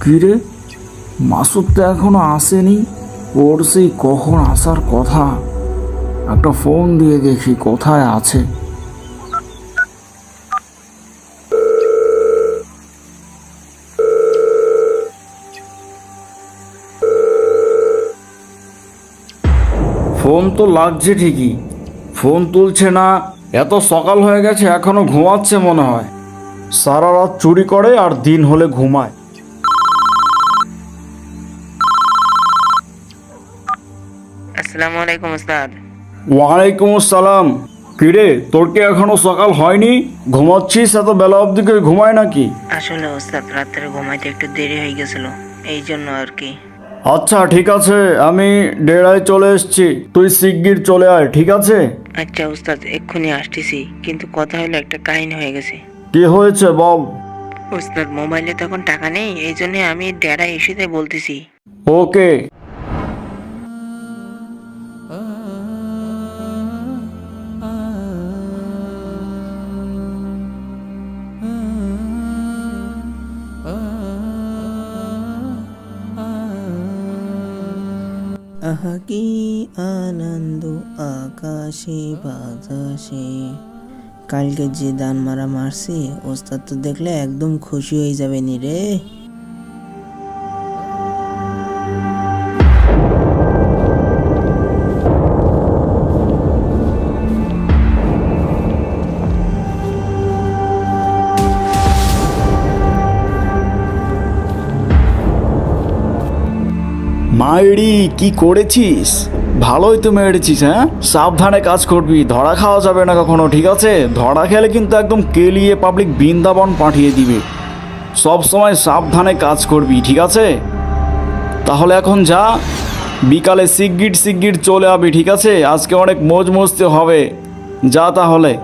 কিরে, মাসুদ তো এখনো আসেনি। ওর সেই কখন আসার কথা। একটা ফোন দিয়ে দেখি কোথায় আছে। ফোন তো লাগছে ঠিকই, ফোন তুলছে না। এত সকাল হয়ে গেছে, এখনো ঘুমাচ্ছে মনে হয়। সারা রাত চুরি করে আর দিন হলে ঘুমায়। আসসালামু আলাইকুম উস্তাদ। ওয়ালাইকুম আসসালাম। কিরে, তোর কি এখনো সকাল হয়নি? ঘুমাচ্ছিস? এত বেলা অবধি কেউ ঘুমায় নাকি? আসলে উস্তাদ রাত্রে ঘুমাইতে একটু দেরি হয়ে গেছিল, এই জন্য আর কি। আচ্ছা ঠিক আছে, আমি ডেরায় চলে এসেছি। তুই শিগগির চলে আয়, ঠিক আছে? আচ্ছা উস্তাদ, এক্ষুনি আসতেছি। কিন্তু কথা হলো, একটা কাহিনী হয়ে গেছে। কি হয়েছে বল। উস্তাদ, মোবাইলে তখন টাকা নেই, এই জন্য আমি ডেরায় এসে বলতেছি। ওকে। আহা কি আনন্দ আকাশে বাতাসে। কালকে যে দান মারা মারছি, ওস্তাদ তো দেখলে একদম খুশি হয়ে যাবে নি রে। মাইরি, কি করেছিস? ভালোই তো মেরেছিস। হ্যাঁ, সাবধানে কাজ করবি, ধরা খাওয়া যাবে না কখনো, ঠিক আছে? ধরা খেলে কিন্তু একদম কেলিয়ে পাবলিক বৃন্দাবন পাঠিয়ে দিবে। সব সময় সাবধানে কাজ করবি, ঠিক আছে? তাহলে এখন যা, বিকালে শিগগির চলে আবি, ঠিক আছে? আজকে অনেক মজ মস্তি হবে। যা তাহলে।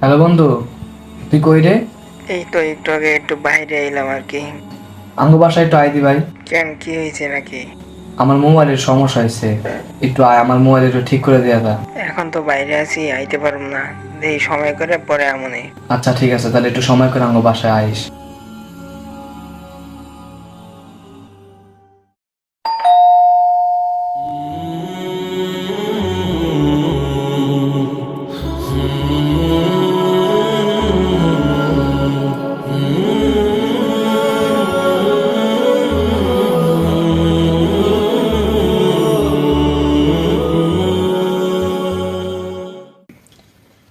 হ্যালো বন্ধু, তুই কই রে? এই তো একটু আগে একটু বাইরে এলাম আর কি। আঙ্গ বাসায় একটু আয় দি ভাই। কেন, কি হয়েছে নাকি? আমার মোবাইলের সমস্যা হয়েছে, একটু আয়, আমার মোবাইল একটু ঠিক করে দেয়া দা। এখন তো বাইরে আছি, আইতে পারব না। এই সময় করে পরে এমনই। আচ্ছা ঠিক আছে, তাহলে একটু সময় করে আঙ্গ বাসায় আইস।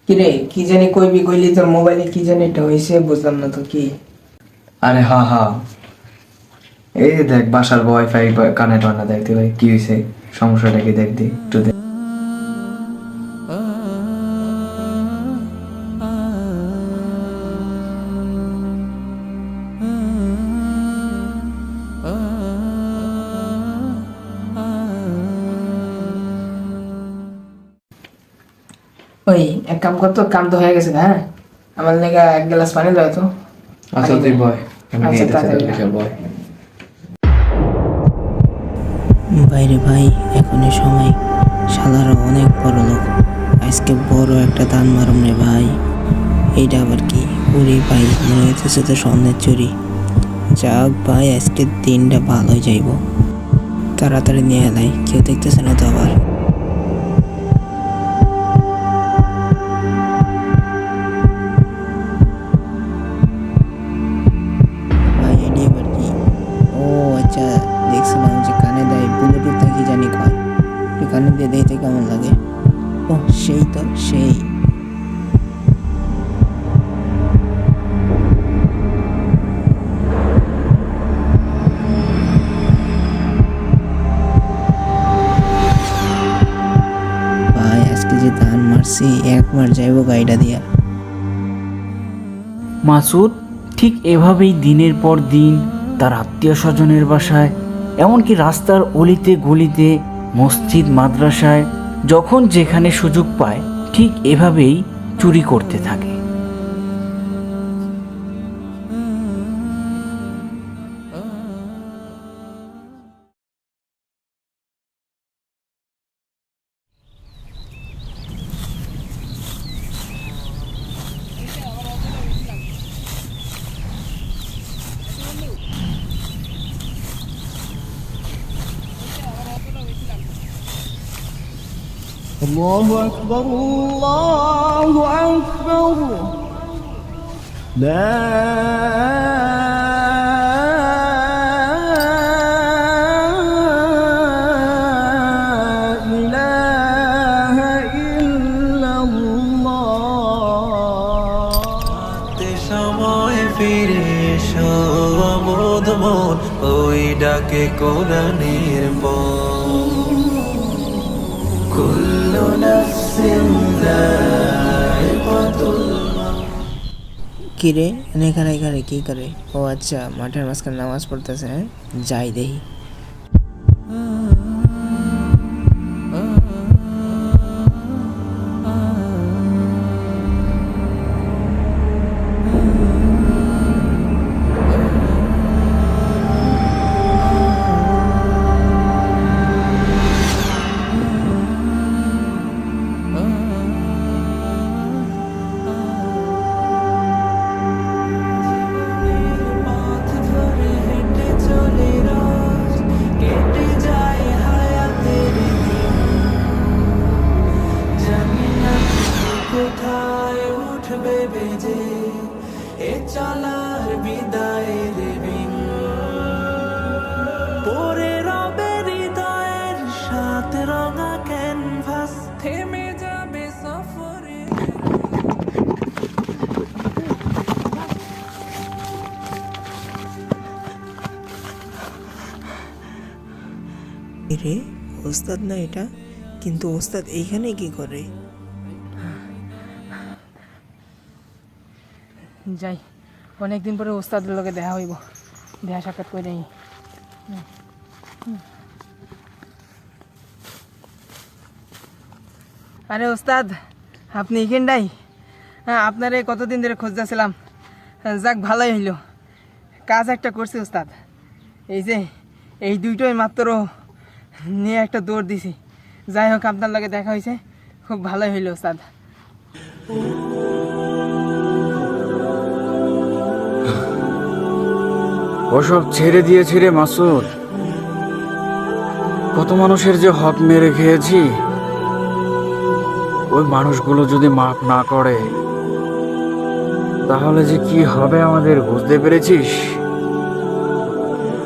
কিরে, কি জানি কইবি কইলি, তোর মোবাইলে কি জানি এটা হয়েছে, বুঝলাম না তো কি। আরে হা হা, এই দেখ বাসার ওয়াইফাই কানেক্ট হয় না, দেখতে ভাই কি হয়েছে, সমস্যাটা কি দেখ দি একটু দেখ। ওই এক কাম করতো, কাম তো হয়ে গেছে। হ্যাঁ, আমার লেগে এক গ্লাস পানি দাও তো। আচ্ছা তুই বয়, আমি আচ্ছা, নিয়ে দিচ্ছি, তাড়াতাড়ি। বিশাল বয়। বাইরে ভাই, এখনই সময়। শালারা অনেক বড় লোক, আজকে বড় একটা দান মারুম রে ভাই। এইটা আবার কি? ওরে ভাই, মনে হইতেছে তো স্বর্ণের চুরি। যাক ভাই, আজকের দিনটা ভালোই যাইব। তাড়াতাড়ি নিয়ে এলাই, কেউ দেখতেছে না তো আবার। ভাই এডি আবার কি? ও আচ্ছা, দেখছিলাম যে কানে দেয় ব্লুটুথ না কি জানি কয়। এই কানে দিয়ে দেখতে কেমন লাগে? ও সেই তো সেই। ভাই আজকে যে ধান মারছি, একবার যাইবো গাড়িটা দিয়া। মাসুদ ঠিক এভাবেই দিনের পর দিন তার আত্মীয় স্বজনের বাসায় এমনকি রাস্তার অলিতে গলিতে, মসজিদ মাদ্রাসায় যখন যেখানে সুযোগ পায় ঠিক এভাবেই চুরি করতে থাকে। الله أكبر الله أكبر لا إله إلا الله সময় ফিরে এসো অবোধ মন ওই ডাকে কোরআনের কুল্লু নাফসিন যায়িকাতুল কিরে এখানে এখানে কি করে? ও আচ্ছা, মাঠের মাঝখানে নামাজ পড়তেছে। হ্যাঁ, যাই দেখি। পথ ধরে হেঁটে চলে রোজ, কেটে যায় হায়াতের দিন। জানি না কোথায় উঠবে বেজে এ চলার বিদায়ের বিন। পরে রবে হৃদয়ের সাথে রঙা ক্যানভাস, থেমে যাবে সফরে। রে, ওস্তাদ না এটা? কিন্তু ওস্তাদ এইখানে কি করে? যাই, অনেকদিন পরে ওস্তাদের লগে দেখা হইব, দেখা সাক্ষাৎ করে নেই। আরে ওস্তাদ, আপনি এখানটাই? হ্যাঁ, আপনারে কতদিন ধরে খুঁজতেছিলাম। যাক, ভালোই হইল, কাজ একটা করছি ওস্তাদ। এই যে এই দুইটাই মাত্র নিয়ে একটা দৌড় দিছি। যাই হোক, আপনার লগে দেখা হয়েছে, খুব ভালোই হইল ওস্তাদ। ওসব ছেড়ে দিয়েছি রে মাসুদ। কত মানুষের যে হক মেরে খেয়েছি, ওই মানুষগুলো যদি মাফ না করে তাহলে যে কি হবে আমাদের বুঝতে পেরেছিস?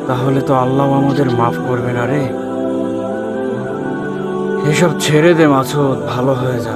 তাহলে তো আল্লাহ আমাদের মাফ করবে না রে। এসব ছেড়ে দে মাসুদ, ভালো হয়ে যা।